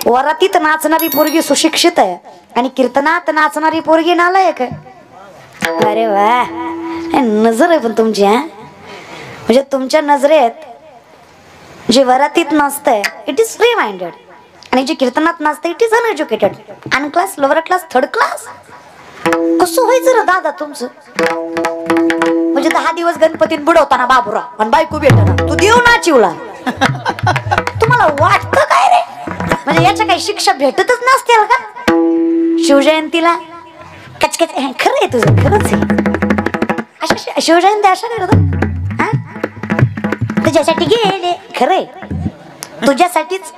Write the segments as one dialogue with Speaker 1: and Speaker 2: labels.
Speaker 1: वरातीत नाचणारी पोरगी सुशिक्षित आहे आणि कीर्तनात नाचणारी पोरगी नालायक आहे। अरे वा, नजर आहे पण तुमची। म्हणजे तुमच्या नजरेत जे वरातीत नाचतंय इट इज फ्री माइंडेड आणि जे कीर्तनात नाचतंय it is uneducated, unclass, lower class, third class. कसं व्हायचं रे दादा तुमचं? म्हणजे 10 दिवस गणपतीत बुडवताना बाबूराव आणि बायको भेटना, तू देव ना चिवला। तुम्हाला वाटतं काय रे? म्हणजे याच्या काही शिक्षा भेटतच नसतील का? शिवजयंतीला कचकच खरं आहे तुझं, खरंच आहे। अशा शिवजयंती अशा करत तुझ्यासाठी गेले, खरंय तुझ्यासाठीच,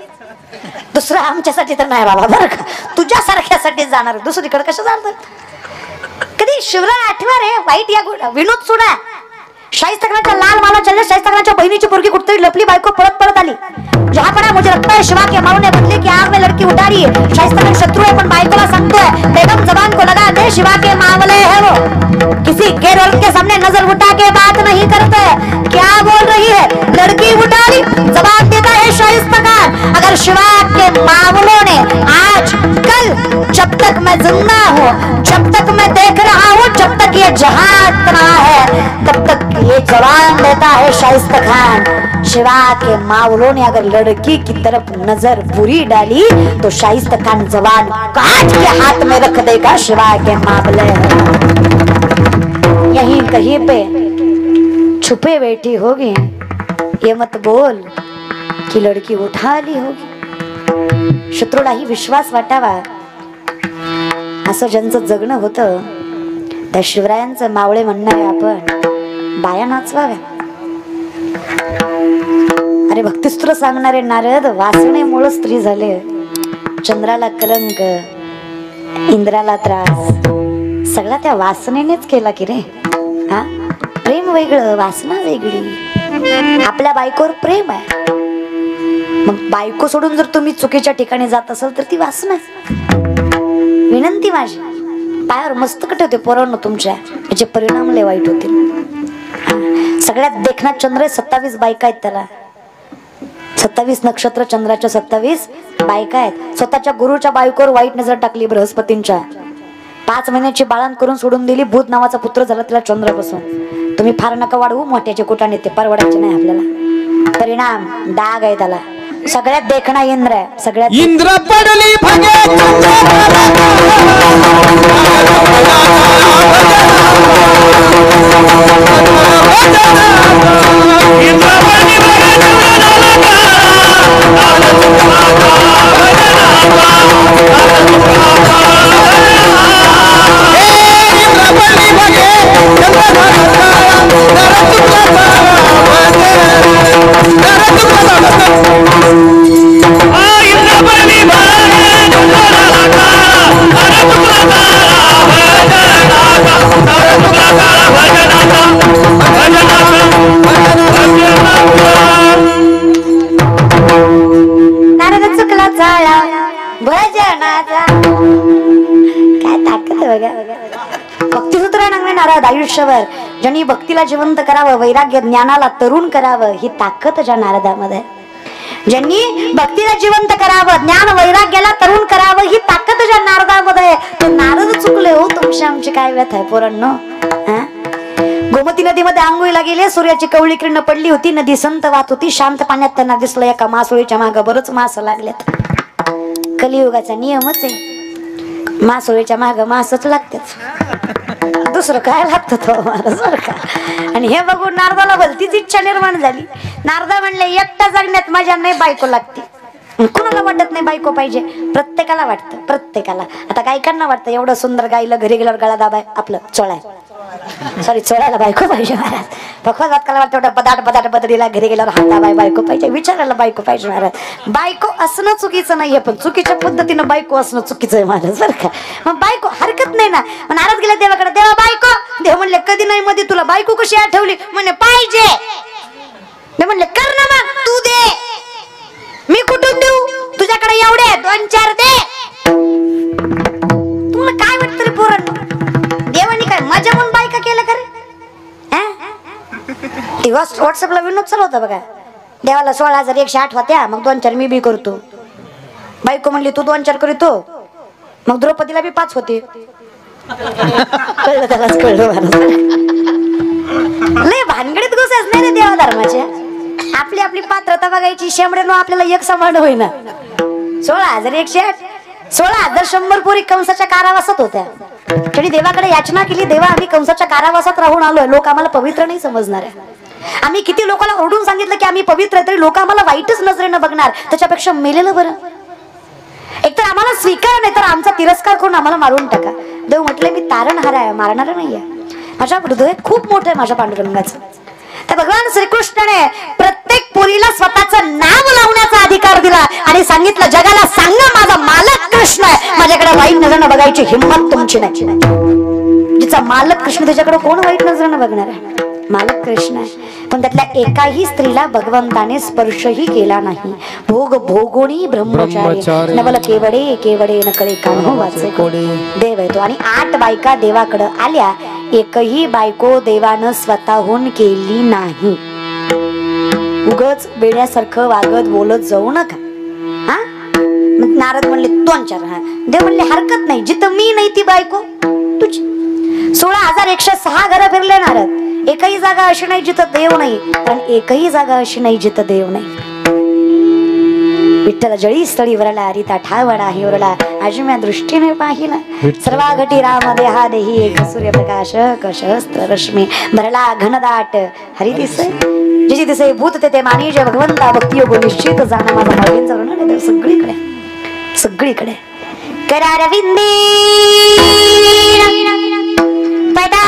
Speaker 1: दुसरं आमच्यासाठी तर नाही बाबा बरं का, तुझ्यासारख्यासाठी जाणार, दुसरीकडे कसं जाणार? कधी शिवराय आठवा रे वाईट या विनोद सोडा। शाहिस्ताखानाच्या लाल माला चलले, शाहिस्ताखानाच्या बहिणीची पोरगी कुठतरी लपली, बायको पळत पळत आली। जहां पड़ा मुझे लगता है शिवा के माऊ ने बदले की आग में लड़की उठा रही है। शाहिस्ताखान शत्रु है पण बायकोला सांगतोय बेगम जबान को लगा दे, शिवा के मावले है वो, किसी गैर औरत के सामने नजर उठा के बात नहीं करते। क्या बोल रही है? लड़की उठा ली, जवाब देता है शाहिस्ताखान, अगर शिवा के मावलों ने आज कल, जब तक मैं जिंदा हूँ, जब तक मैं देख रहा हूँ, जब तक ये जहां इतना है, तब तक ये जवान देता है शाहिस्ताखान, शिवा के मावलों ने अगर लड़की की तरफ नजर बुरी डाली तो शाहिस्ताखान जवान काट के हाथ में रख देगा, शिवा के मामले यहीं कहीं पे छुपे बैठी होगी, ये मत बोल कि लड़की उठा ली होगी। शत्रूलाही विश्वास वाटावा असं ज्यांचं जगणं होतं त्या शिवरायांचं मावळे म्हणणारे आपण बाया नाचवाव्या। अरे भक्तिस्तुत्र सांगणारे नारद वासनेमुळे स्त्री झाले, चंद्राला कलंक, इंद्राला त्रास, सगळा त्या वासनेनेच केला की रे। हा, प्रेम वेगळं, वासना वेगळी। आपल्या बायकोवर प्रेम आहे, मग बायको सोडून जर तुम्ही चुकीच्या ठिकाणी जात असाल तर ती वासना। विनंती माझी, पायावर मस्तक ठेवते पोरांनो तुमच्या, याचे परिणाम लय वाईट होतील। सगळ्यात देखणा चंद्र 27 बायका आहेत त्याला, 27 नक्षत्र चंद्राच्या 27 बायका आहेत। स्वतःच्या गुरुच्या बायकोवर वाईट नजर टाकली बृहस्पतींच्या, 5 महिन्याची बाळान करून सोडून दिली, भूत नावाचा पुत्र झाला तिला चंद्रापासून। तुम्ही फार नका वाढवू, मोठ्याचे कुटाने ते परवडायचे नाही आपल्याला, परिणाम डाग आहे त्याला। सगळ्यात देखणा इंद्र आहे, सगळ्यात
Speaker 2: इंद्र पडली भगे
Speaker 1: आयुष्यभर ज्यांनी भक्तीला जिवंत करावं, वैराग्य ज्ञानाला तरुण करावं, ही ताकद ज्या नारदामध्ये, ज्यांनी भक्तीला जिवंत करावं, ज्ञान वैराग्याला तरुण करावं, ही ताकद ज्या नारदामध्ये, ते नारद चुकले हो तुमची आमची काय व्यथा आहे पोरांनो। गोमती नदीमध्ये आंघोळीला गेले, सूर्याची कवळी किरण पडली होती, नदी संत वाहत होती, शांत पाण्यात त्यांना दिसलं एका मासोळीच्या मागे बरंच मास लागलेत। कलियुगाचा नियमच आहे, मासोळीच्या मागे मासच लागतेच, दुसरं काय लागतं तो महाराज बरं का। आणि हे बघून नारदाला भलतीच इच्छा निर्माण झाली। नारदा म्हणले एकटा जगण्यात मजा नाही, बायको लागते। कुणाला वाटत नाही बायको पाहिजे? प्रत्येकाला वाटतं, प्रत्येकाला। आता गायकांना वाटतं एवढं सुंदर गायलं, घरी गेल्यावर गळा दाबाय आपलं चोळाय, सॉरी चोळायला बायको पाहिजे महाराज। भगवान वाटकाला वाटतं एवढं बदाट बदाट बदडीला, घरी गेल्यावर हात दाबाय बायको पाहिजे, विचारायला बायको पाहिजे महाराज। बायको असणं चुकीचं नाहीये, पण चुकीच्या पद्धतीनं बायको असणं चुकीचं आहे महाराज बरं का। मग बायको हरकत नाही ना। नारद गेला देवाकडे, देवा बायको, देव म्हणले कधी नाही मध्ये तुला बायको कशी आठवली? म्हणे पाहिजे। मी म्हणले कर ना मग, तू दे, मी कुठून देऊ? तुझ्याकडे एवढे 2-4 दे। तुम्हाला काय वाटतं रे पोरांनो, देवानी काय मजा म्हणून बायका केलं खरे? दिवस व्हॉट्सअपला विनोद चालू होता बघा, देवाला 16,108 होत्या, मग 2-4 मी बी करतो। बायको म्हणली तू 2-4 करीतो, मग द्रौपदीला बी 5 होते. कळलं त्यालाच कळलं. लय भानगडीत घुसायच नाही रे देवा धर्माच्या. आपली आपली पात्रता बघायची. शेंबड्यानो आपल्याला एक समान होईना. 16,108 16,100 पोरी कंसाच्या कारावासात होत्या. त्यांनी देवाकडे याचना केली, देवा आम्ही कंसाच्या कारावासात राहून आलोय, लोक आम्हाला पवित्र नाही समजणार आहे. आम्ही किती लोकांना ओरडून सांगितलं की आम्ही पवित्र आहे, तरी लोक आम्हाला वाईटच नजरेनं बघणार, त्याच्यापेक्षा मेलेलं बरं. एकतर आम्हाला स्वीकार नाही तर आमचा तिरस्कार करून आम्हाला मारून टाका. देव म्हटले मी तारणहार आहे, मारणार नाहीये. माझ्या हृदय खूप मोठं आहे माझ्या पांडुरंगाचं. त्या भगवान श्रीकृष्णाने प्रत्येक पोरीला स्वतःचं नाव लावण्याचा अधिकार दिला आणि सांगितलं जगाला सांगा माझा मालक कृष्ण आहे, माझ्याकडे वाईट नजरेनं बघायची हिंमत तुमची नाही. जिचा मालक कृष्ण त्याच्याकडे कोण वाईट नजरेनं बघणार आहे? मालक कृष्ण आहे. पण त्यातल्या एकाही स्त्रीला भगवंताने स्पर्शही केला नाही. भोग भोगोणी ब्रह्मचारी नवल केवडे केवडे नकळे कान्हो वाचे देव येतो. आणि 8 बायका देवाकडे आल्या, एकही बायको देवानं स्वतःहून केली नाही. उगच बेड्यासारखं वागत बोलत जाऊ नका. हा नारद म्हणले 2-4. देव म्हणले हरकत नाही, जिथं मी नाही ती बायको तुझी. 16,106 घरं फिरले नारद. एकही जागा अशी नाही जिथं देव नाही, पण एकही जागा अशी नाही जिथं देव नाही. विठ्ठल जळी स्थळी वरला हरिता ठावडा हिवरला अजम्या दृष्टीने पाहिला. सर्वा घटी राम देहा देही एक सूर्यप्रकाश कशस्त्र रश्मी भरला घनदाट हरी दिसे. जिची दिसे भूत ते मानी जे भगवंता भक्ती योग निश्चित जाणं. माझा माऊलींचा वर्णन देव सगळीकडे सगळीकडे. करारविंदी पदा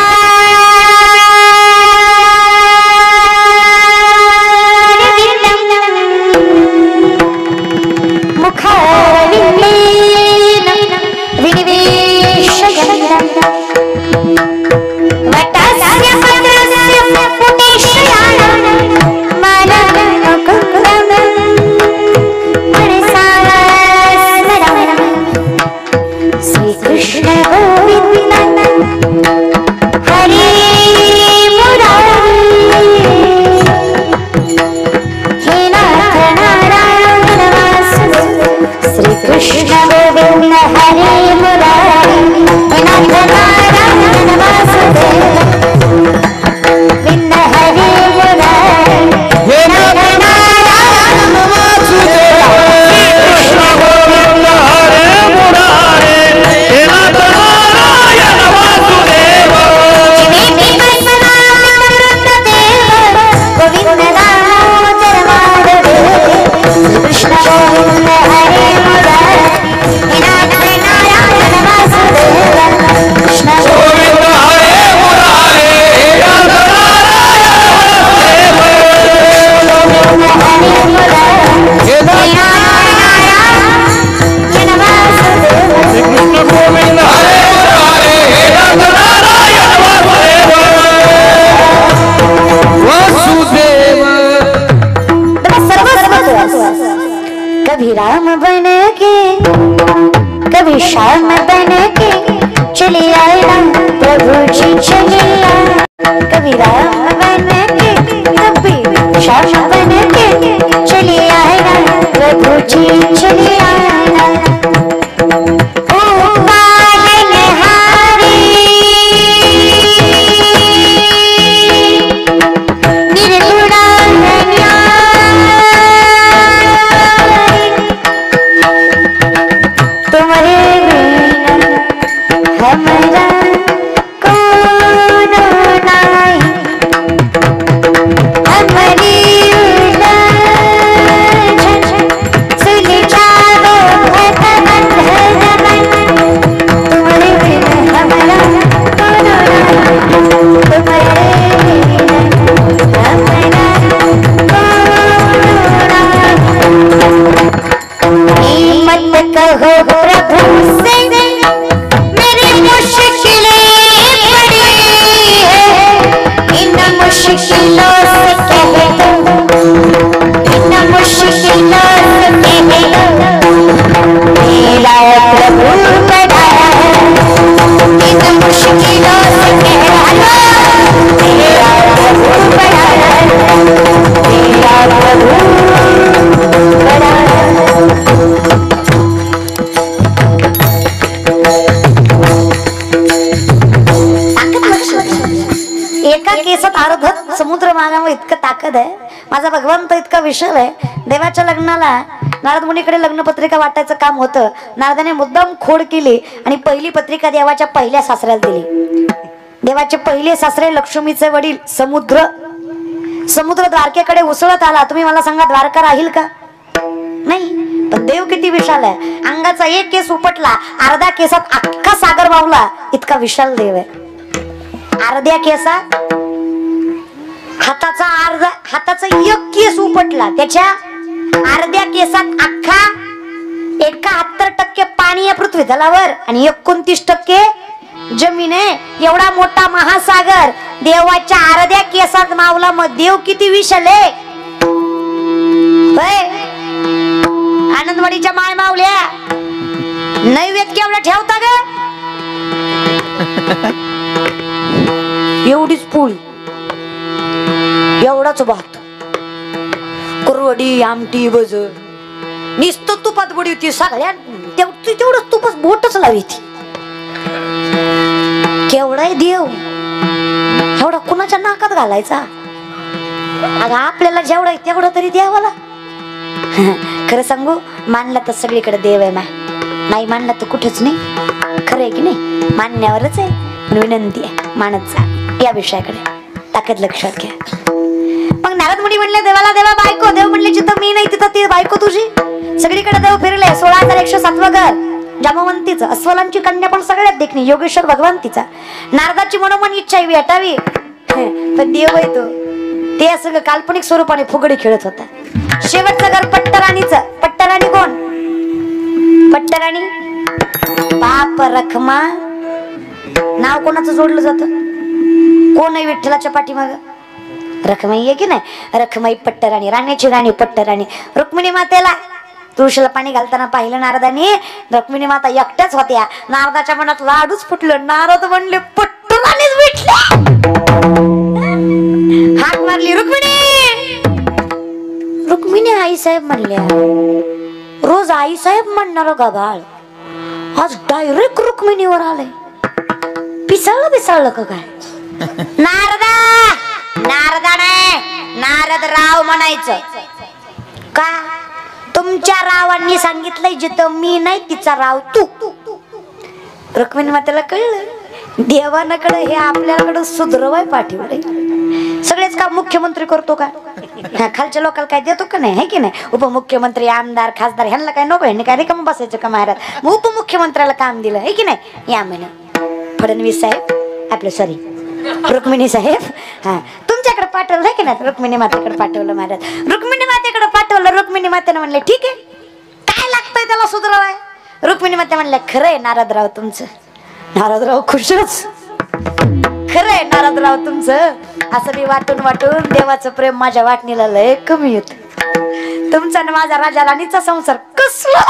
Speaker 1: केसात अर्ध समुद्र मागावं इतकं ताकद आहे. माझा भगवंत इतका विशाल आहे. देवाच्या लग्नाला नारद मुनीकडे लग्नपत्रिका वाटायचं काम होतं. नारदाने मुद्दाम खोड केली आणि पहिली पत्रिका देवाच्या पहिल्या सासऱ्याला दिली. देवाचे पहिले सासरे लक्ष्मीचे वडील समुद्र द्वारकेकडे उसळत आला. तुम्ही मला सांगा द्वारका राहील का? नाही. पण देव किती विशाल आहे. अंगाचा एक केस उपटला, अर्ध्या केसात अख्खा सागर वावला, इतका विशाल देव आहे. अर्ध्या केसात हाताचा एक केस उपटला, त्याच्या अर्ध्या केसात अख्खा 71% पाणी आहे पृथ्वी तलावर आणि 29% जमीन आहे. एवढा मोठा महासागर देवाच्या अर्ध्या केसात मावला. मग देव किती विशाल आहे. आनंदवाडीच्या माय मावल्या नैवेद्य केवढा ठेवता ग? एवढीच पोळी, एवढाच भात, कुरवडी, आमटी, भज, नुसतं तुपात बुडी होती. सगळ्या तेवढंच तुपच बोटच लावी ती. केवढाय देव, एवढा कुणाच्या नाकात घालायचा? अगं आपल्याला जेवढा आहे तेवढं तरी द्यावाला. खरं सांगू, मानला तर सगळीकडे देव आहे. नाही मानला तर कुठेच नाही. खरं आहे की नाही? मानण्यावरच आहे. पण विनंती आहे, मानत जा. या विषयाकडे ताकद लक्षात घ्या. मग नारद मुनी म्हणले देवाला, देवा बायको. देव म्हणले जिथं मी नाही तिथं ती बायको तुझी. सगळीकडे देव फिरले. 16,107 घर. जामवंतीचं, अस्वलांची कन्या पण सगळ्यात देखणी, योगेश्वर भगवंतीचा. नारदाची मनोमन इच्छा भेटावी, पण देव आहे तो. ते असं काल्पनिक स्वरूपाने फुगडी खेळत होता. शेवटचं घर पट्टराणीचं. पट्टराणी कोण? पट्टराणी बाप रखमा. नाव कोणाचं जोडलं जातं? कोण आहे विठ्ठलाच्या पाठीमाग? रखमाई आहे की नाही? रखमाई पट्टराणी, राण्याची राणी पट्टराणी. रुक्मिणी मातेला तुळशीला पाणी घालताना पाहिलं नारदाने. रुक्मिणी माता एकट्याच होत्या. नारदाच्या मनात लाडूच फुटलं. नारद म्हणले पट्टराणीच भेटले. हाक मारली, रुक्मिणी. रुक्मिणी आई साहेब म्हणल्या. रोज आई साहेब म्हणणार गाभाळ, आज डायरेक्ट रुक्मिणीवर आले. पिसाळलं का काय? नारदा नाही, नारद राव म्हणायचं का? तुमच्या रावांनी सांगितलंय जिथं मी नाही तिचा राव तू. रुक्मिणी मातेला कळलं देवानाकडे हे आपल्याकडे सुधरवाय पाठीवर. सगळेच काम मुख्यमंत्री करतो का? खालच्या लोकांना काय देतो का नाही? है की नाही? उपमुख्यमंत्री, आमदार, खासदार ह्यांना काय नको? ह्यांनी काय रिकाम बसायचं का महाराज? मग उपमुख्यमंत्र्याला काम दिलं, है की नाही? या महिना फडणवीस साहेब, आपलं सॉरी रुक्मिणी साहेब, हा तुमच्याकडे पाठवलं आहे की नाही? रुक्मिणी मातेकडे पाठवलं महाराज. रुक्मिणी मातेकडे पाठवलं. रुक्मिणी मातेनं म्हणले ठीक आहे, काय लागतंय त्याला सुधरवाय? रुक्मिणी माते म्हणल्या खरंय नारदराव तुमचं. नारदराव खुशच. खरंय नारदराव तुमचं. असं मी वाटून देवाचं प्रेम माझ्या वाटणीला लय कमी येत. तुमचा ना माझा राजा राणीचा संसार कसला.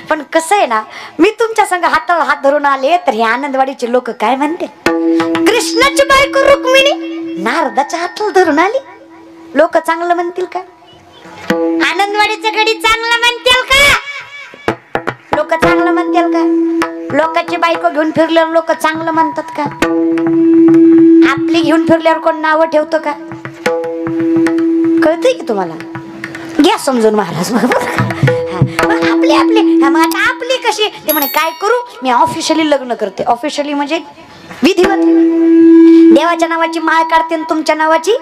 Speaker 1: पण कसं आहे ना, मी तुमच्या संग हाताला हात धरून आले तर हे आनंदवाडीचे लोक काय म्हणते? कृष्णाची बायको रुक्मिणी नारदाच्या हाताला धरून आली. लोक चांगलं म्हणतील का? आनंदवाडीचं गडी चांगलं म्हणतील का? लोक चांगलं म्हणतील का? लोकांची बायको घेऊन फिरल्यावर लोक चांगलं म्हणतात का? आपली घेऊन फिरल्यावर कोण नाव ठेवतो का? कळतंय की तुम्हाला? घ्या समजून महाराज. आपली आपली कशी? ते म्हणे काय करू, मी ऑफिशियली लग्न करते. ऑफिशियली म्हणजे विधिवत. देवाच्या नावाची माळ काढते आणि तुमच्या नावाची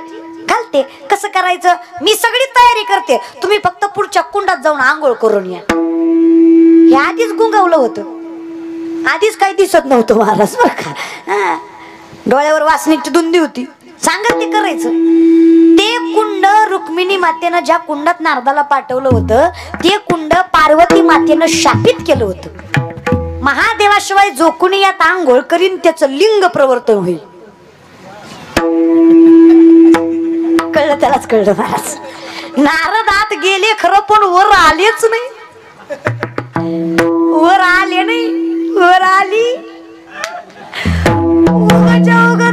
Speaker 1: घालते. कसं करायचं? मी सगळी तयारी करते, तुम्ही फक्त पुढच्या कुंडात जाऊन आंघोळ करून या. हे आधीच गुंगवलं होतं. आधीच काही दिसत नव्हतं महाराज बरं का. डोळ्यावर वासनीची धुंदी होती. सांगत ते करायचं. ते कुंड रुक्मिणी मातेनं ज्या कुंडात नारदाला पाठवलं होतं ते कुंड पार्वती मातेनं शापित केलं होतं. महादेवाशिवाय जो कुणी यात आंघोळ करीन त्याचं लिंग प्रवर्तन होईल. कळलं? त्यालाच कळलं महाराज. नारद आत गेले खरं पण वर आलेच नाही. वर आले नाही. वर आली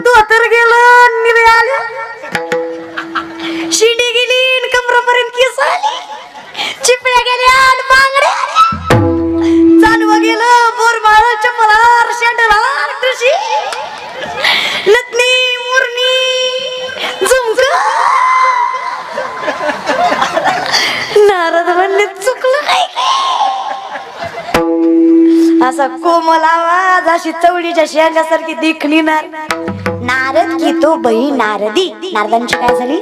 Speaker 1: धोतर गेलं, निरे आले, शिडी गेली, कमरापर्यंत केस आली, चिपळ्या गेल्या, बांगड्या, जानवं गेलं, बोरमाळ, चपलार, शेंडलार, तुळशी, लतनी, मुरणी, नारद म्हणले चुकलं काय असा कोमल आवाज अशी चवडीच्या शेंगासारखी दिखली नारद की तो बही नारदी नारदांची काय झाली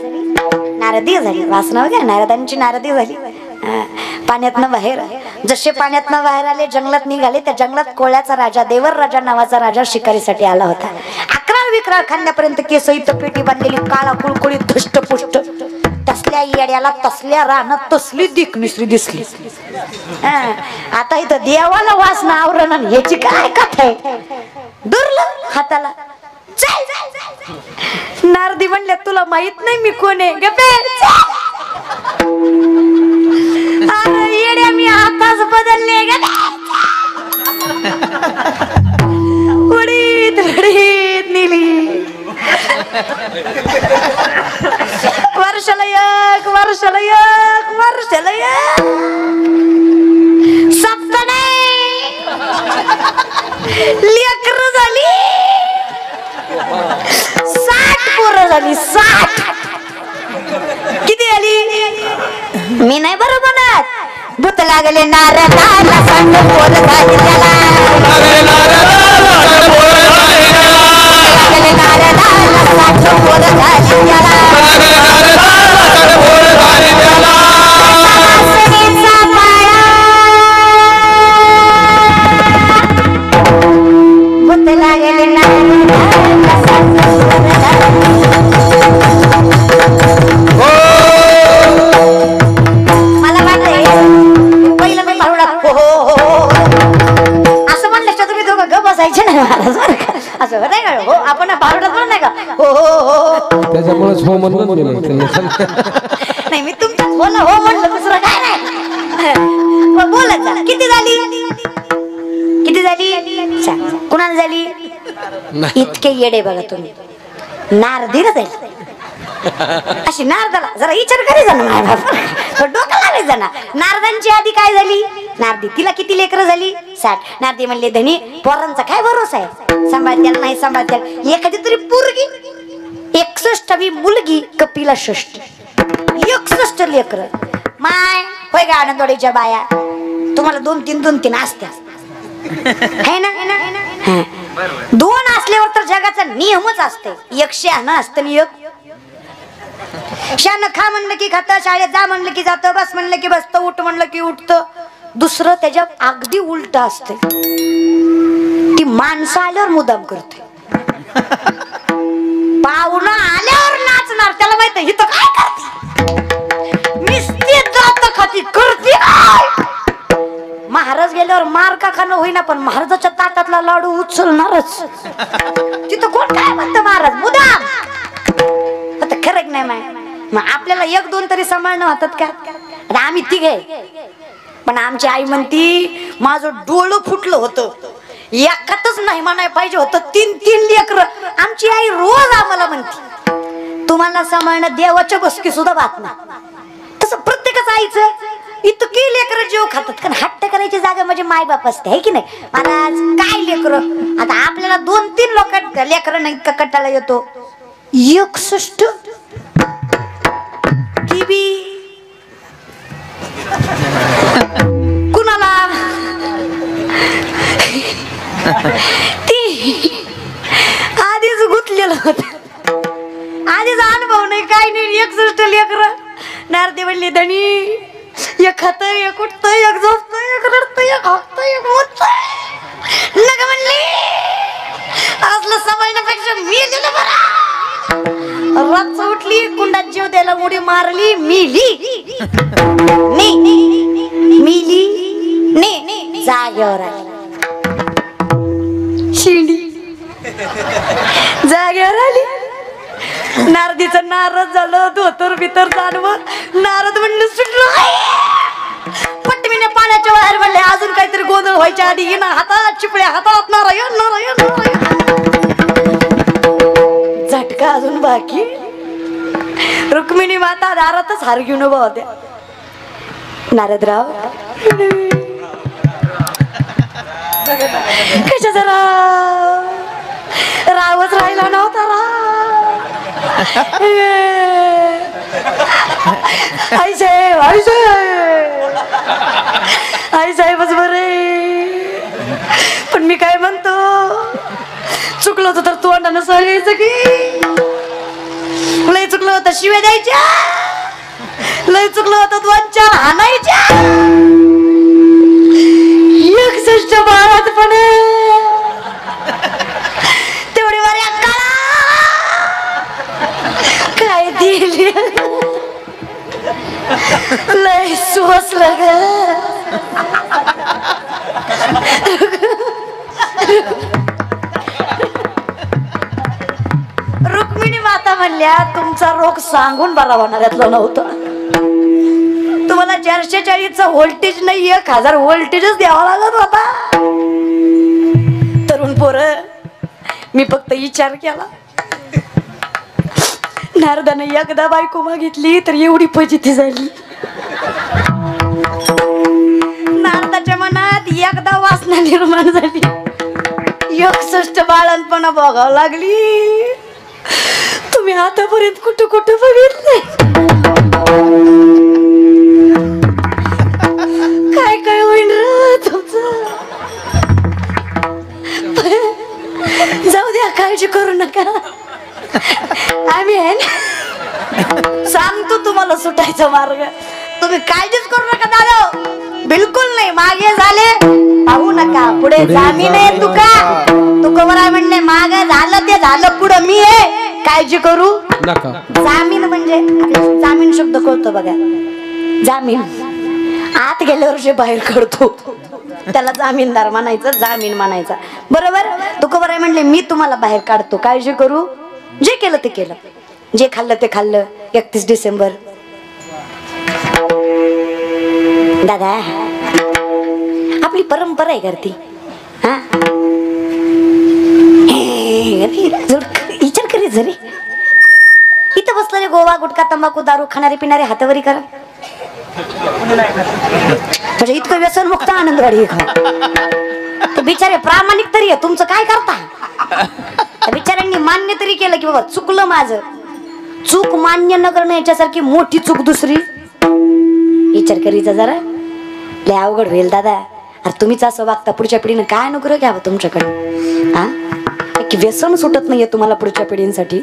Speaker 1: नारदी झाली वासना वगैरे नारदांची नारदी झाली पाण्यातनं बाहेर जसे पाण्यातनं बाहेर आले जंगलात निघाले त्या जंगलात कोळ्याचा राजा देवर राजा नावाचा राजा शिकारीसाठी आला होता 11 विक्रा खांद्यापर्यंत केसईत पेटी बांधलेली काळा कुळकुळीत धष्टपुष्ट तसल्या येड्याला तसल्या रानात तसली दिसली दिसली आता इथं देवाला वासना आवरण ह्याची काय कथा आहे दुर्ल हाताला नारदी म्हणले तुला माहित नाही मी कोण आहे अरे येड्या मी आताच बदलले उडीत उडीत नेली वर्षाला एक वर्षाला एक वर्षाला एक सप्तने लेकरं झाली 60 पोरं झाली 60 किती आली मी नाही बरं म्हणत भूत लागले नारदाला 60 पोरं झाली त्याला लागले नारदाला 60 पोरं झाली त्याला भूत लागले नारदाला 60 पोरं असं नाही का हो आपण भारुडात पण नाही का हो हो हो
Speaker 2: त्याच्यामुळेच हो म्हणून गेलो
Speaker 1: नाही मी तुमच्याच बोला हो म्हणलं दुसरं काय नाही बोलत जा किती झाली किती झाली कुणाला झाली इतके येडे बघा तुम्ही नारदीला जाईल अशी नारदाला जरा विचार करी जा ना डोकं लावायचं जा ना नारदांची आधी काय झाली नारदी तिला किती लेकरं झाली 60 नारदी म्हणले धनी पोरांचा काय भरोसा आहे सांभाळत्याला नाही सांभाळत्याला एखादी तरी पोरगी 61वी मुलगी कपिला 61 लेकरं माय होय का आनंदवाडीच्या बाया तुम्हाला 2-3 असत्या है ना 2 असल्यावर तर जगाचा नियमच असते 100 असतं नियम शान खा म्हणलं की खातं शाळेत जा म्हणलं की जातं बस म्हणलं की बसतं उठ म्हणलं की उठतं दुसरं त्याच्या अगदी उलट असते ती माणसं आल्यावर मुदाम करते पाहुणं आल्यावर नाचणार त्याला माहित आहे इथं काय करते मिस्ती जात खाती करते महाराज गेल्यावर मार का खाणं होईना पण महाराजाच्या ताटातला लाडू उचलणारच तिथं कोण काय म्हणतं महाराज मुदाम आता खरं नाही माय मग आपल्याला 1-2 तरी सांभाळणं होतात का आता आम्ही तिघे पण आमची आई म्हणती माझं डोळं फुटलं होतं एकातच नाही म्हणाय पाहिजे होतं 3 लेकरं आमची आई रोज आम्हाला म्हणती तुम्हाला सांभाळणं देवाच्या बसकी सुद्धा बात नाही तसं प्रत्येकाच आईचं इतकी लेकरं जीव खातात कारण हट्ट करायची जागा म्हणजे माय बाप असते है की नाही महाराज काय लेकरं आता आपल्याला 2-3 लोक लेकरं नाही इतका कटाळा येतो 61 किबी कुणाला ती आधीच गुंतलेलं होत आधीच अनुभव नाही काय नाही 61 लेकरं नारदी म्हणली धनी एक खात एक उठत एक झोपत एक रडत एक हाकत एक मुतत लग म्हणली असलं सांभाळण्यापेक्षा मी दिलं बरं रात उठली कुंडात जीव द्यायला उडी मारली मिली मिली जागेवर आली शिंडी जागेवर आली नारदीचं नारद झालं धोतर बितर जानवं नारद म्हणलं सुटलं पटमीने पाण्याच्या बाहेर म्हणले अजून काहीतरी गोंधळ व्हायच्या आधी येणं हातात चिपळ्या हातात नारायण नारायण नारायण झटका अजून बाकी रुक्मिणी माता दारातच हार घेऊन उभा होत्या नारदराव कशाचा रावच राहिला नव्हता ऐसे ऐसे आई साहेबच बरे. पण मी काय म्हणतो, चुकलं होतं तर तोंडानं सांगायचं की, लय चुकलं होतं शिव्या द्यायच्या, लय चुकलं होतं 2-4 हाणायच्या. 61 बाळात पण तेवढी वारी अक्काला काय दिली, लय सुहसलं ग. रुक्मिणी माता म्हणल्या तुमचा रोग सांगून बरा होणाऱ्यातलं नव्हतं. तुम्हाला 440चा व्होल्टेज नाही 1000 व्होल्टेजच द्यावा लागत होता. तरुण पोरं, मी फक्त विचार केला. नारदाने एकदा बायको मागितली तर एवढी फजिती झाली. नारदाच्या मनात एकदा वासना निर्माण झाली. 61 बाळणपणा बघावं लागली. तुम्ही आतापर्यंत कुठं कुठं बघितले, काय काय होईल र तुमचं. जाऊ द्या, काळजी करू नका. आम्ही आहे ना, सांगतो तुम्हाला सुटायचा मार्ग. तुम्ही काळजीच करू नका दादा, बिलकुल नाही. मागे झाले पाहू नका, पुढे जामीन आहे. तू कवर म्हणले मागे झालं ते झालं, पुढं मी आहे. काळजी करू
Speaker 2: नका.
Speaker 1: जामीन म्हणजे जामीन शब्द कळतो बघा. जामीन आत गेल्यावर जे बाहेर काढतो त्याला जामीनदार म्हणायचं, जामीन म्हणायचा. बरोबर. तुकोबर आहे म्हणले मी तुम्हाला बाहेर काढतो, काळजी करू. जे केलं ते केलं, जे खाल्लं ते खाल्लं. 31 डिसेंबर दादा आपली परंपरा आहे करती. हा विचार करी जरी इथं बसलेले गोवा गुटखा तंबाखू दारू खाणारे पिणारे हातावरी करा. म्हणजे इतकं व्यसन मुक्त आनंदवाडी ते बिचारे प्रामाणिक तरी आहे. तुमचं काय करता, बिचाऱ्यांनी मान्य तरी केलं की बाबा चुकलं माझं. चूक मान्य न करणं याच्यासारखी मोठी चूक दुसरी. विचार करीचा जरा, लय अवघड होईल दादा. अरे तुम्हीच असं वागता, पुढच्या पिढीनं काय अनुग्रह घ्यावं तुमच्याकडे. हा की व्यसन सुटत नाहीये तुम्हाला पुढच्या पिढींसाठी.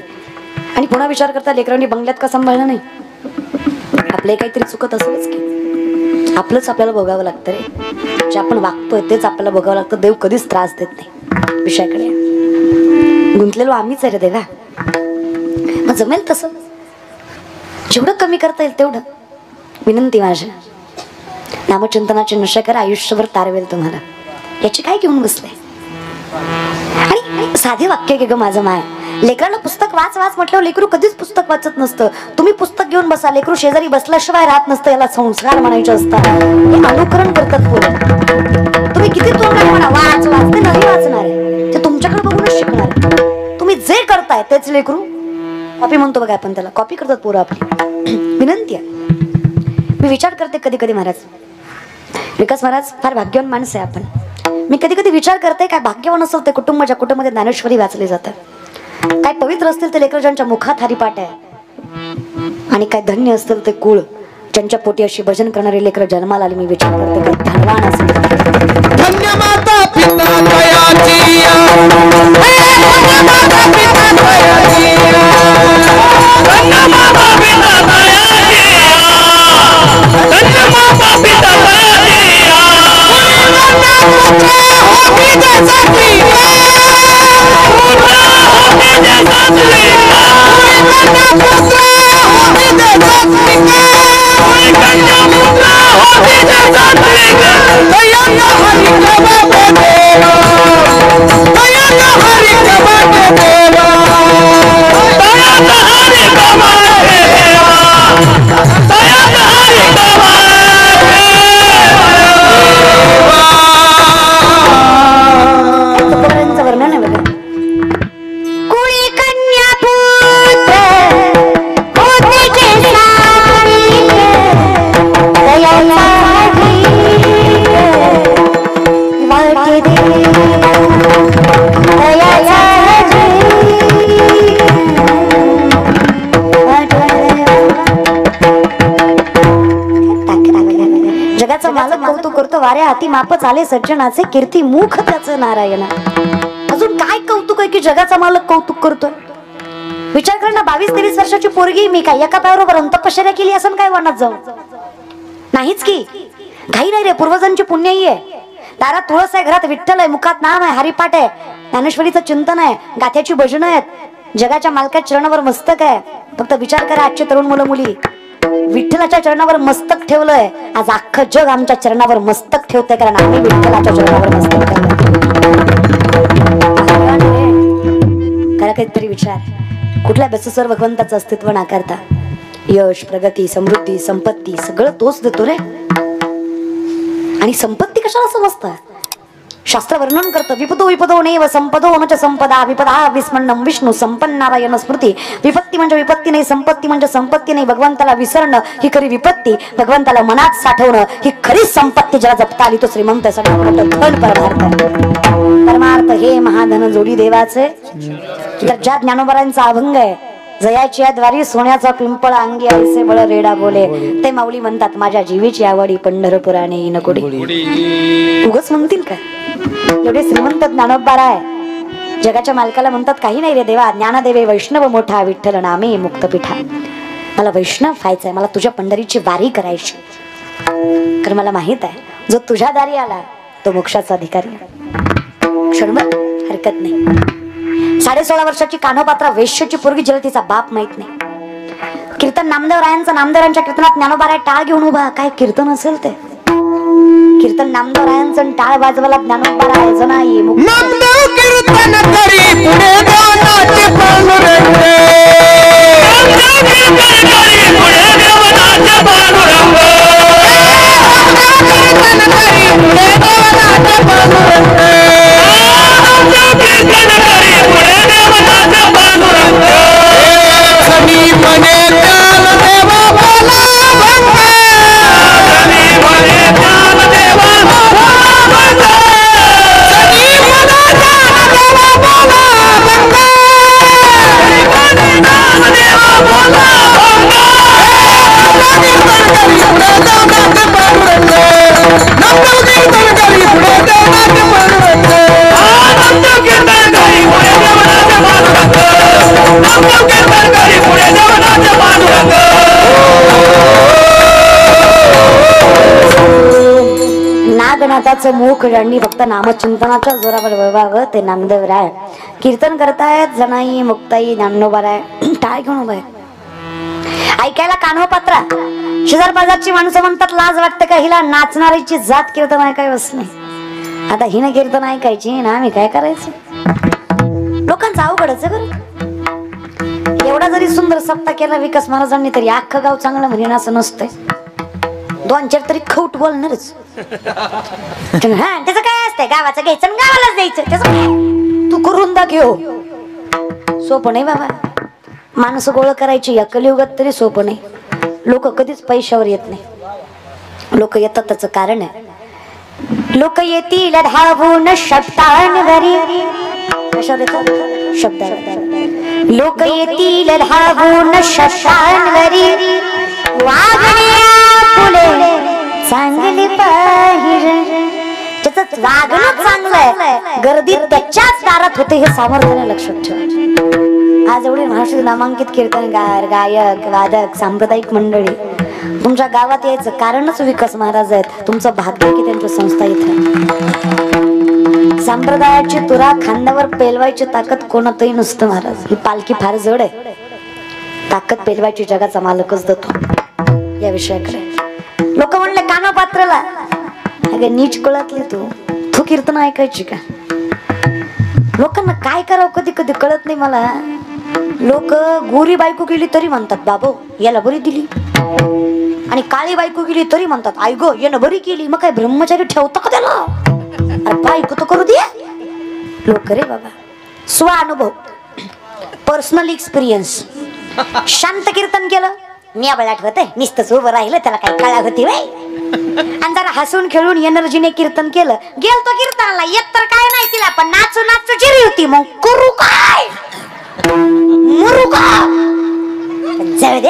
Speaker 1: आणि पुन्हा विचार करता लेकरांनी बंगल्यात का सांभाळलं नाही. आपले काहीतरी चुकत असेलच की, आपलंच आपल्याला भोगावं लागतं रे. जे आपण वागतोय तेच आपल्याला भोगावं लागतं. देव कधीच त्रास देत नाही. विषयाकडे गुंतलेलो आम्हीच आहे रे देवा. मग जमेल तसं, जेवढं कमी करता येईल तेवढं. विनंती माझ्या, नामचिंतनाची नशा करा, आयुष्यभर तारवेल तुम्हाला. याची काय घेऊन बसले. आणि साधे वाक्य घे ग माझं माय. लेकराला पुस्तक वाच वाच म्हटल्यावर लेकरू कधीच पुस्तक वाचत नसतं. तुम्ही पुस्तक घेऊन बसा, लेकरू शेजारी बसल्याशिवाय राहत नसतं. याला संस्कार म्हणायचे असतात. हे अनुकरण करतात पोरं. तुम्ही किती तोंडाने म्हणा वाच वाच, ते नाही वाचणार आहे. ते तुमच्याकडे बघूनच शिकणार आहे. तुम्ही जे करताय तेच लेकरू कॉपी म्हणतो बघा आपण त्याला. कॉपी करतात पोरं आपली. विनंती आहे, मी विचार करते कधी कधी महाराज, विकास महाराज फार भाग्यवान माणसं आहे आपण. मी कधी कधी विचार करते काय भाग्यवान असेल ते कुटुंब ज्या कुटुंबामध्ये ज्ञानेश्वरी वाचले जातात. काय पवित्र असतील ते लेकर ज्यांच्या मुखात हरिपाठ आहे. आणि काय धन्य असतील ते कुळ ज्यांच्या पोटी अशी भजन करणारे लेकर जन्माला आले. मी विचार करते काय धनवान असेल.
Speaker 3: धन्य माता पिता दयाची, धन्य माता पिता दयाची, धन्य माता पिता दयाची, धन्य माता पिता दयाची. होती जैसाची, होती जैसाची, होती जैसाची, कन्या पुत्र होती जैसाची. दयाला हरि कबाटे देवा, दयाला हरि कबाटे देवा, दयाला
Speaker 1: जगाचा मालक कौतुक करतो, वाऱ्या हाती माप चाले सज्जनाचे, कीर्ती मुख त्याचं नारायणा. अजून काय कौतुक आहे की जगाचा मालक कौतुक करतोय? विचार कर ना, 22-23 वर्षाची पोरगी मी काय एका पायावर तपश्चर्या केली असं काय वनात जाऊ? नाहीच की. काही नाही रे, पूर्वजांची पुण्याई आहे. दारात तुळस आहे, घरात विठ्ठल आहे, मुखात नाम आहे, हरिपाठ आहे, ज्ञानेश्वरीचं चिंतन आहे, गाथ्याची भजनं आहेत, जगाच्या मालकाच्या चरणावर मस्तक आहे. फक्त विचार करा, आजचे तरुण मुलं मुली विठ्ठलाच्या चरणावर मस्तक ठेवलंय. आज अख्खं जग आमच्या चरणावर मस्तक ठेवतंय, कारण आम्ही विठ्ठलाच्या चरणावर मस्तक ठेवलंय. खरं काहीतरी विचार. कुठल्या बेसिसवर भगवंताचं अस्तित्व नाकारता? यश, प्रगती, समृद्धी, संपत्ती सगळं तोच देतो रे. आणि संपत्ती कशाला समजतं? शास्त्र वर्णन करतं, विपदो विपदो नैव संपदो न च संपदा, विपदा विस्मरणं विष्णू संपन्नारायण स्मृती. विपत्ती म्हणजे विपत्ती नाही, संपत्ती म्हणजे संपत्ती नाही. भगवंताला विसरणं ही खरी विपत्ती, भगवंताला मनात साठवणं ही खरी संपत्ती. ज्याला जपता आली तो श्रीमंत आहे, सगळं मोठं धन परमार्थ हे महाधन जोडी देवाचे. तर ज्या ज्ञानोबरांचा अभंग आहे, जयाची द्वारी सोन्याचा पिंपळ अंगी ऐसे बळ रेडा बोले, ते माऊली म्हणतात, माझ्या जीवीची आवडी पंढरपुराने येईन कोडी. उगच म्हणतील का? एवढे श्रीमंत ज्ञानोबार आहे. जगाच्या मालकाला म्हणतात, काही नाही रे देवा, ज्ञानदेवे वैष्णव मोठा, विठ्ठल नामे मुक्तपीठा. मला वैष्णव व्हायचंय, मला तुझ्या पंढरीची वारी करायची. कारण मला माहित आहे, जो तुझ्या दारी आला तो मोक्षाचा अधिकारी. क्षणभर हरकत नाही. 16.5 वर्षाची कान्होपात्रा वेश्याची पोरगी, जिला तिचा बाप माहित नाही. कीर्तन नामदेवरायांचं, नामदेवरांच्या कीर्तनात ज्ञानोबा टाळ घेऊन उभा. काय कीर्तन असेल ते? कीर्तन नामदेवरायांचं, टाळ वाजवायला ज्ञानोबा राहायचं नाही.
Speaker 3: नामदेव कीर्तन करी पुढे देवनाचे पांडुरंग, नामदेव कीर्तन करी पुढे देवनाचे पांडुरंग, कीर्तन करी पुढे देवनाचे पांडुरंग, नामदेव कीर्तन करी पुढे देवनाचे पांडुरंग. सनी मने काल देवा बोला भंग, सनी मने काल देवा बोला भंग, सनी मने काल देवा बोला भंग, सनी मने काल देवा बोला भंग. नामदेव कीर्तन करी पुढे देवनाचे पांडुरंग, नामदेव कीर्तन करी पुढे देवनाचे पांडुरंग, नामदेव कीर्तन करी पुढे देवनाचे पांडुरंग.
Speaker 1: नागनाथाचं मुख ज्यांनी फक्त नामचिंतनाच्या जोरावर वळवावं ते नामदेवराय. कीर्तन करतायत जनाई मुक्ताई ज्ञानोबाराय टाळ घेऊन उभा आहे. ऐकायला कान्होपात्रा. शेजार पाजारची माणसं म्हणतात, लाज वाटते का हिला? नाचणारीची जात कीर्तन ऐकाय बसणे. आता हिनं कीर्तन ऐकायची ना आम्ही काय करायचं? लोकांचं अवघडच आहे बरं. एवढा जरी सुंदर सप्ताह केला विकास महाराजांनी तरी अख्खं गाव चांगलं म्हणेन असं नसतंय. 2-4 तरी खौट बोलणारच. हा त्याचं काय असतंय, गावाचं घ्यायचं आणि गावालाच द्यायचं. त्याचं काय तू करून दाखव. सोपं नाही बाबा. माणसं गोळ करायची या कलियुगात तरी सोपं नाही. लोक कधीच पैशावर येत नाही. लोक येतात त्याचं कारण आहे. लोक येतील धावून शब्दांवरी. कशावर येतात? शब्दांवर. लोक येतील धावून शब्दांवरी. वागण्या फुले चांगली पाहिजे. त्याचं वागणं चांगलं आहे, गर्दी त्याच्याच दारात होते हे सामर्थ्याने लक्षात ठेवा. आज एवढे महाराष्ट्र नामांकित कीर्तनगार, गायक, वादक, सांप्रदायिक मंडळी तुमच्या गावात यायचं कारणच विकास महाराज आहेत. तुमचं भाग्य की त्यांची संस्था इथे. संप्रदायाची तुरा खांद्यावर पेलवायची ताकद कोणातही नसतं महाराज. ही पालखी फार जड आहे. ताकद पेलवायची जगाचा मालकच देतो. या विषयाकडे लोक म्हणले कानोपात्राला, अगं नीच कळतली तू कीर्तन ऐकायची का? लोकांना काय करावं कधी कधी कळत नाही मला. लोक गोरी बायको गेली तरी म्हणतात बाबो याला बरी दिली, आणि काळी बायको गेली तरी म्हणतात आई गो यानं बरी केली. मग काय ब्रह्मचारी ठेवता का त्याला? अरे बायको तर करू दे. लोक रे बाबा स्व अनुभव, पर्सनल एक्सपिरियन्स. शांत कीर्तन केलं न्याबळ आठवत नुसतंच उभं राहिलं त्याला काय कळा होती बाई. आणि जरा हसून खेळून एनर्जीने कीर्तन केलं. गेलतो कीर्तनाला येत तर काय नाही तिला, पण नाचू नाचू चिरी होती. मग करू काय मरू का? जाऊ दे.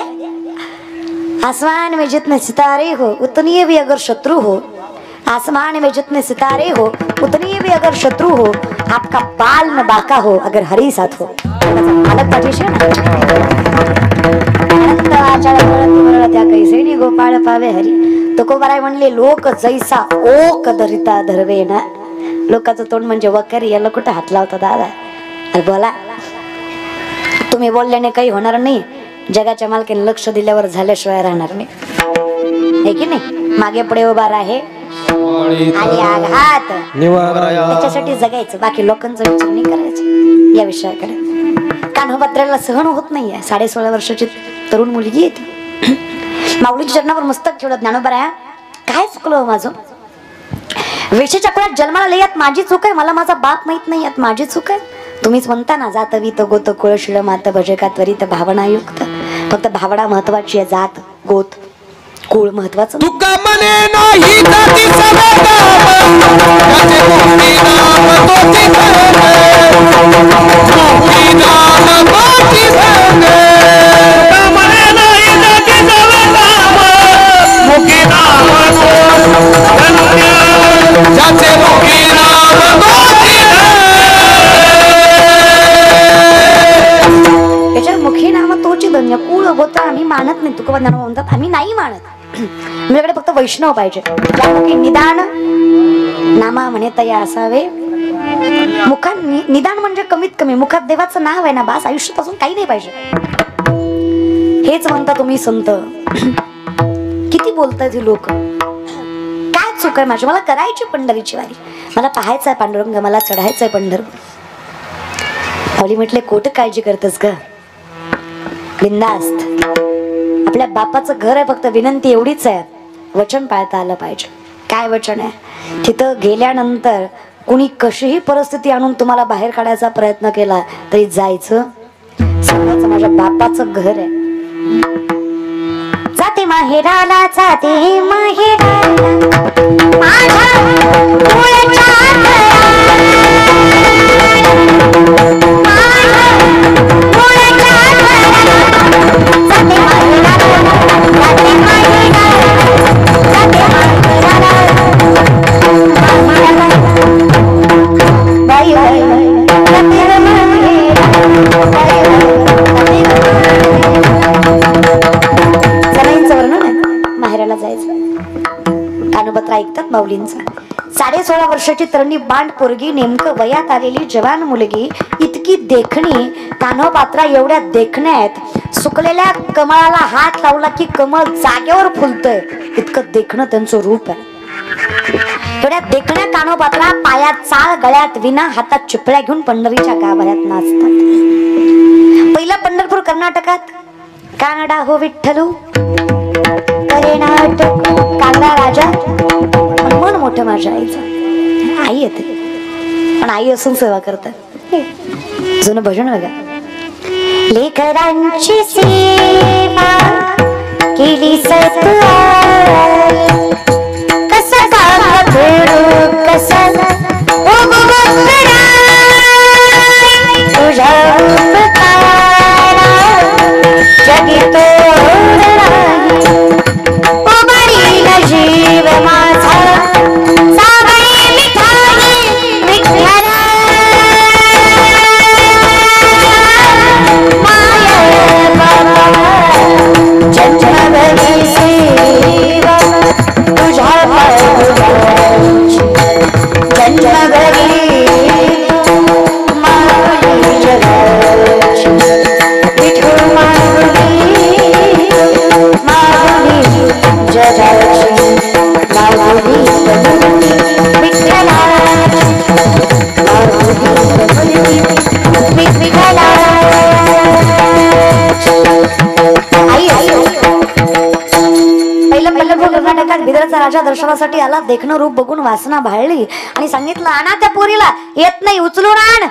Speaker 1: आसमान में जितने सितारे हो उतनी भी अगर शत्रु हो, आसमान में जितने सितारे हो उतनी भी अगर शत्रु हो, आपका बाल न बाका हो अगर हरी साथ हो. अलग पाठीशी ना अनंत आचार त्या कैसे गोपाळ पावे हरी. तुकोबाराय म्हणले लोक जैसा ओक धरिता धरवे ना. लोकांचं तोंड म्हणजे वकर, याला कुठं हात लावता दादा. अरे बोला, तुम्ही बोलल्याने काही होणार नाही. जगाच्या मालकीने लक्ष दिल्यावर झाल्याशिवाय राहणार नाही, हे की नाही. मागे पुढे उभा आहे आणि आघात त्याच्यासाठी जगायचं, बाकी लोकांचं विचार नाही करायचं या विषयाकडे. कान्होपात्राला सहन होत नाहीये. 16.5 वर्षाची तरुण मुलगी आहे ती. माऊलीच्या चरणावर मस्तक ठेवलं. ज्ञानोबा काय चुकलं माझं? वेशीच्या कुळात जन्माला लयात माझी चूक आहे. मला माझा बाप माहित नाही यात माझी चूक आहे. तुम्हीच म्हणता ना जात वीत गोत कुळशीळ मात भजे का त्वरित भावना युक्त. फक्त भावना महत्वाची आहे, जात गोत कुळ महत्वाचं.
Speaker 3: तुका मने नाही जाती सगळं त्याचे मोठी नाम तोची मोठी नाम तोची तुका मने नाही जाती सगळं मोठी नाम त्याचे मोठी नाम तोची.
Speaker 1: याच्या मुखी नाम तोची धन्य. कुळ गोत्र आम्ही मानत नाही. तुकोबा ज्ञानोबा म्हणतात आम्ही नाही मानत. माझ्याकडे फक्त वैष्णव पाहिजे. त्यामुळे निदान नामा म्हणे तया असावे. मुखात निदान म्हणजे कमीत कमी मुखात देवाचं नाव आहे ना, बास. आयुष्यापासून काही नाही पाहिजे. हेच म्हणता तुम्ही संत. किती बोलताय ते लोक. काय चूक आहे माझी? मला करायची पंढरीची वारी, मला पाहायचंय पांडुरंग, मला चढायचंय पंढरपूर. हवली म्हटले कोट काळजी करतेस ग, बिंदास्त. आपल्या बापाचं घर आहे, फक्त विनंती एवढीच आहे, वचन पाळता आलं पाहिजे. काय वचन आहे? तिथं गेल्यानंतर कुणी कशीही परिस्थिती आणून तुम्हाला बाहेर काढायचा प्रयत्न केला तरी जायचं, सांगायचं माझ्या बापाचं घर आहे. जाते माहेराला, जाते माहेराला माझ्या कुळच्या माहेराला जायचं. कानोपत्र ऐकतात माऊलींचा. 16.5 वर्षाची तरणी बांड पोरगी, नेमकं वयात आलेली जवान मुलगी, इतकी देखणी. कान्होपात्रा एवढ्या देखण्या आहेत, सुकलेल्या कमळाला हात लावला की कमळ जागेवर फुलतंय, इतकं देखणं त्यांचं रूप आहे. एवढ्या देखण्या कान्होपात्रा पायात चाळ, गळ्यात विना, हातात चिपळ्या घेऊन पंढरीच्या गाभाऱ्यात नाचतात. पहिलं पंढरपूर कर्नाटकात. कानडा हो विठ्ठलू नाटक. कांगडा राजा मन मोठं माझ्या आईचं. आई येते पण आई असून सेवा करतात. जुनं भजन बघा. लेकरांची सेवा केली सत्वा, कसं काम करू कसं तुझ्या जगी तोड जीव माझा सावळी मिठाई विठ्ठला माय बाबा जन्मभरी सेवा तुझ्या पायाची, जन्मभरी माऊली जगाची. विठू माऊली माऊली जगाची, कर्नाटकात बिदरचा राजा दर्शनासाठी आला. देखणं रूप बघून वासना भाळली आणि सांगितलं आणा त्या पोरीला, येत नाही उचलून आण.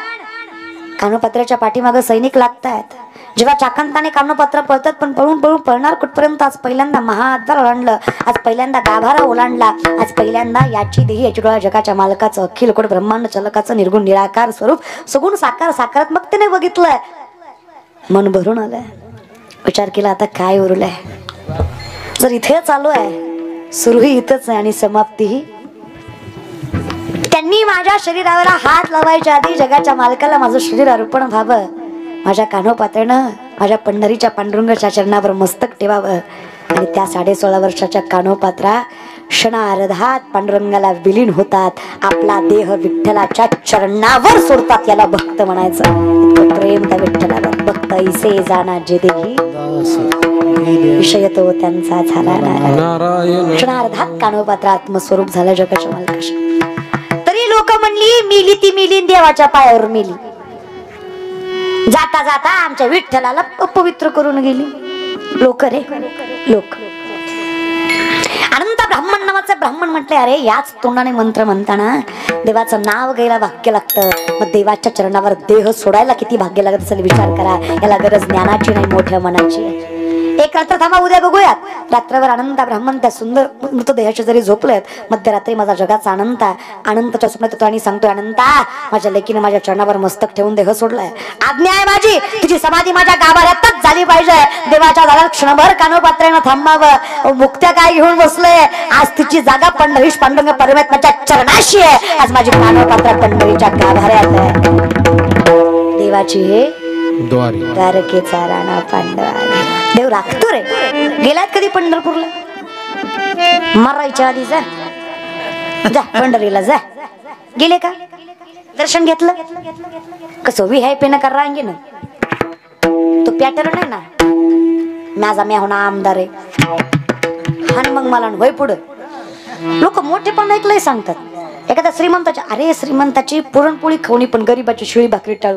Speaker 1: कानोपात्राच्या पाठीमागं सैनिक लागतायत. जेव्हा चाकांताने कानोपात्रा पळतात, पण पळून पळून पळणार कुठपर्यंत? आज पहिल्यांदा महाद्वार ओलांडलं, आज पहिल्यांदा गाभारा ओलांडला, आज पहिल्यांदा याची देही याची डोळा जगाच्या मालकाचं, अखिल कोट ब्रह्मांड चलकाचं निर्गुण निराकार स्वरूप सगुण साकार साकारात्मकतेने बघितलंय. मन भरून आलंय. विचार केला आता काय उरलंय? जर इथे चालू आहे, सुरूही इथंच आहे आणि समाप्तीही. त्यांनी माझ्या शरीरावर हात लावायच्या आधी जगाच्या मालकाला माझं शरीर अर्पण व्हावं, माझ्या कानोपात्रानं माझ्या पंढरीच्या पांडुरंगाच्या चरणावर मस्तक ठेवावं. आणि त्या 16.5 वर्षाच्या कानोपात्रा क्षणार्धात पांडुरंगाला विलीन होतात, आपला देह विठ्ठलाच्या चरणावर सोडतात. याला भक्त म्हणायचं. इतकं प्रेम त्या विठ्ठलावर. भक्त ऐसे जाना जे देही, विषय तो त्यांचा झाला नारायण. क्षणार्धात कानोपात्र आत्मस्वरूप झालं जगाच्या मालकाशी. तरी लोक म्हणली मिली ती मिली, देवाच्या पायावर मिली. जाता जाता आमच्या विठ्ठलाला अपवित्र करून गेली. लोक रे लोक. अनंत ब्राह्मण नावाचे ब्राह्मण म्हटले, अरे याच तोंडाने मंत्र म्हणताना देवाचं नाव घ्यायला भाग्य लागतं, मग देवाच्या चरणावर देह सोडायला किती भाग्य लागत असेल विचार करा. याला गरज ज्ञानाची नाही, मोठ्या मनाची. एक रात्र थांबा, उद्या बघूयात. रात्रभर अनंत ब्राह्मण त्या सुंदर मृतदेहाचे जरी झोपलेत, मध्यरात्री माझा जगाचा अनंतच्या स्वप्नात येतो आणि सांगतोय, अनंता माझ्या लेकीने माझ्या चरणावर मस्तक ठेवून देह सोडलाय. आज्ञा आहे माझी, तुझी समाधी माझ्या गाभाऱ्यातच झाली पाहिजे. देवाच्या दारात क्षणभर कानोपात्रानं थांबावं. मुक्त्या काय घेऊन बसले, आज तिची जागा पंढरीश पांडुरंग परमात्म्याच्या चरणाशी आहे. आज माझी कानोपात्रा पंढरीच्या गाभाऱ्यात आहे. देवाची हे द्वारकेचा राणा पांडवा. देव राखतो रे. गेलात कधी पंढरपूरला? मरायच्या आधी जा जा पंढरीला जा. गेले का? दर्शन घेतलं कसं? VIP न कर रांगे ना. तो पॅटर्न आहे ना, माझा म्या होणार आमदार आहे आणि मग मला वय पुढं. लोक मोठे पण ऐकलंय सांगतात. एखाद्या श्रीमंताच्या, अरे श्रीमंताची पुरणपोळी खाऊनी पण गरीबाची शिळी भाकरी टाळू.